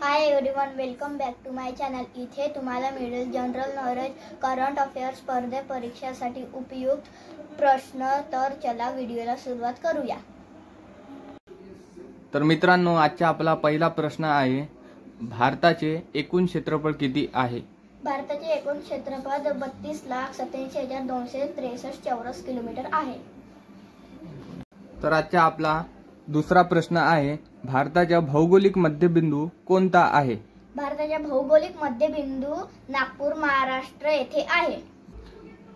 High everyone, welcome back to my channel. इथे तुम्हाला मिळेल जनरल नॉलेज, करंट अफेअर्स, स्पर्धा परीक्षासाठी उपयुक्त प्रश्न। तर चला व्हिडिओला सुरुवात करूया। तर मित्रांनो, आजचा आपला पहिला प्रश्न आहे, भारताचे एकूण क्षेत्रफळ किती आहे? भारताचे एकूण क्षेत्रफळ 32,87,263 चौरस किलोमीटर आहे। तर आजचा आपला दुसरा प्रश्न आहे, भारताचा भौगोलिक मध्यबिंदू कोणता आहे? भारताचा भौगोलिक मध्यबिंदू नागपूर, महाराष्ट्र येथे आहे।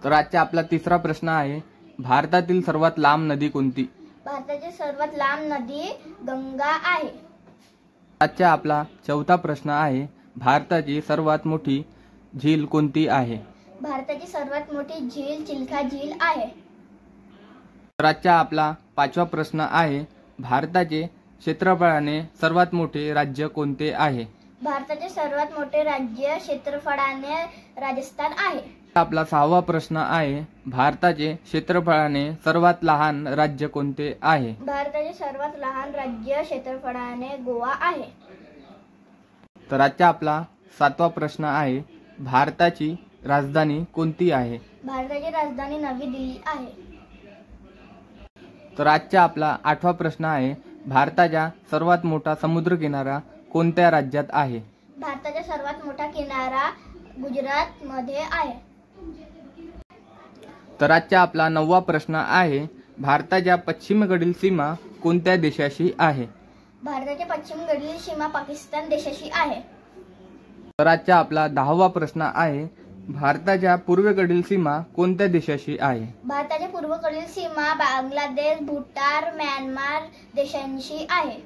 तर आजचा आपला तिसरा प्रश्न आहे, भारतातील सर्वात लांब नदी कोणती? भारताची सर्वात लांब नदी गंगा आहे। आजचा आपला चौथा प्रश्न आहे, भारताची सर्वात मोठी झील कोणती आहे? भारताची सर्वात मोठी झील चिल्का झील आहे। तर आजचा आपला पाचवा प्रश्न आहे, भारताचे क्षेत्रफळाने सर्वात मोठे राज्य कोणते आहे? भारताचे सर्वात मोठे राज्य क्षेत्रफळाने राजस्थान आहे। आपला सहावा प्रश्न आहे, भारताचे क्षेत्रफळाने सर्वात लहान राज्य कोणते आहे? भारताचे सर्वात लहान राज्य क्षेत्रफळाने गोवा आहे। तर आजचा आपला सातवा प्रश्न आहे, भारताची राजधानी कोणती आहे? भारताची राजधानी नवी दिल्ली आहे। तर आजचा आपला आठवा प्रश्न आहे, भारताचा सर्वात मोठा समुद्रकिनारा कोणत्या राज्यात आहे? भारताचा सर्वात मोठा किनारा गुजरात मध्ये आहे। तर आजचा आपला नववा प्रश्न आहे, भारताच्या पश्चिमेकडील सीमा कोणत्या देशाशी आहे? भारताच्या पश्चिमेकडील सीमा पाकिस्तान देशाशी आहे। तर आजचा आपला 10वा प्रश्न आहे, भारताच्या पूर्वेकडील सीमा कोणत्या देशाशी आहे? भारताच्या पूर्वेकडील सीमा बांगलादेश, भूतान, म्यानमार देशांशी आहे।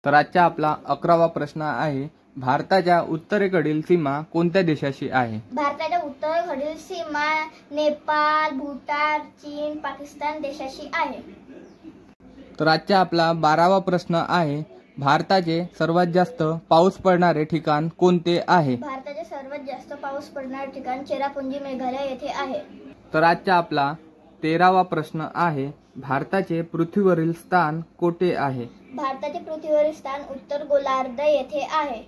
तर आजचा आपला 11वा प्रश्न आहे, भारताच्या उत्तरेकडील सीमा कोणत्या देशाशी आहे? भारताच्या उत्तरेकडील सीमा नेपाळ, भूतान, चीन, पाकिस्तान देशाशी आहे। तर आजचा आपला 12वा प्रश्न आहे, भारताचे सर्वात जास्त पाऊस पडणारे ठिकाण कोणते आहे? भारताचे सर्वात जास्त पाऊस पडणारे ठिकाण चेरापुंजी, मेघालय येथे आहे। तर आजचा आपला 13वा प्रश्न आहे, भारताचे पृथ्वीवरील स्थान कोठे आहे? भारताचे पृथ्वीवरील स्थान उत्तर गोलार्ध येथे आहे।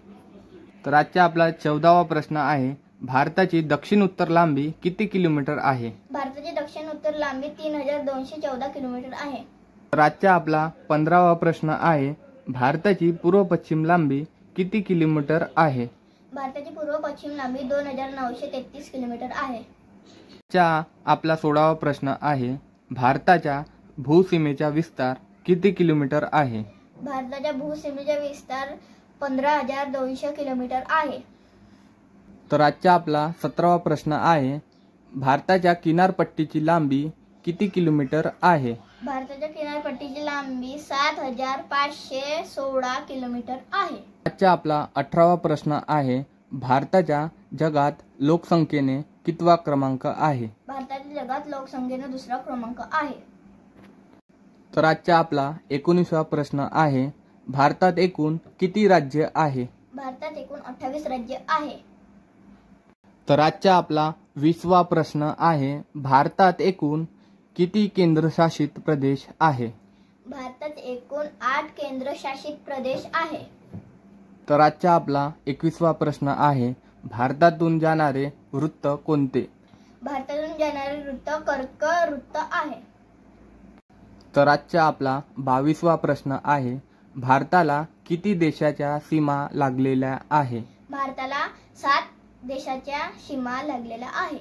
तर आजचा आपला 14वा प्रश्न आहे, भारताची दक्षिण उत्तर लांबी किती किलोमीटर आहे? भारताची दक्षिण उत्तर लांबी 3,214 किलोमीटर आहे। तर आजचा आपला 15वा प्रश्न आहे, भारताची पूर्व पश्चिम लांबी किती किलोमीटर आहे? भारताची पूर्व पश्चिम लांबी 2,933 किलोमीटर आहे। आपला 16वा प्रश्न आहे, भारताच्या भूसीमेचा विस्तार किती किलोमीटर आहे? भारताच्या भूसीमेचा विस्तार 15,200 किलोमीटर आहे। तर आजचा आपला 17वा प्रश्न आहे, भारताच्या किनारपट्टीची लांबी किती किलोमीटर आहे? भारताच्या किनारपट्टीची लांबी 7,516 किलोमीटर आहे। आजचा आपला 18वा प्रश्न आहे, भारताच्या जगात लोकसंख्येने कितवा क्रमांक आहे? भारताच्या जगात लोकसंख्येने दुसरा क्रमांक आहे। तर आजचा आपला 19वा प्रश्न आहे, भारतात एकूण किती राज्य आहे? भारतात एकूण 28 राज्य आहे। तर आजचा आपला 20वा प्रश्न आहे, भारतात एकूण किती केंद्रशासित प्रदेश आहे? भारतात एकूण 8 केंद्रशासित प्रदेश आहे। तर आजचा आपला 21वा प्रश्न आहे, भारतातून जाणारे वृत्त कोणते? भारतातून जाणारे वृत्त कर्क वृत्त आहे। तर आजचा आपला 22वा प्रश्न आहे, भारताला किती देशाच्या सीमा लागलेल्या आहे? भारताला 7 देशाच्या सीमा लागलेल्या आहे।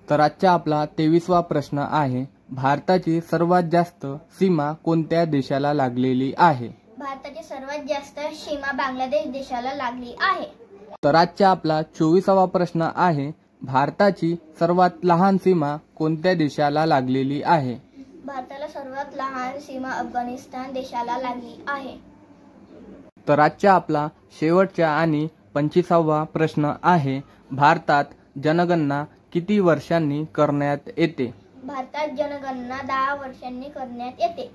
तर आजचा आपला 23वा प्रश्न आहे, भारताची सर्वात जास्त सीमा कोणत्या देशाला लागलेली आहे? भारताची सर्वात जास्त सीमा बांगलादेश देशाला लागली आहे। तर आजचा आपला 24वा प्रश्न आहे, भारताची सर्वात लहान सीमा कोणत्या देशाला लागलेली आहे? भारताला सर्वात लहान सीमा अफगाणिस्तान देशाला लागली आहे। तर आजचा आपला शेवटचा आणि 25वा प्रश्न आहे, भारतात जनगणना किती वर्षांनी करण्यात येते? भारतात जनगणना 10 वर्षांनी करण्यात येते।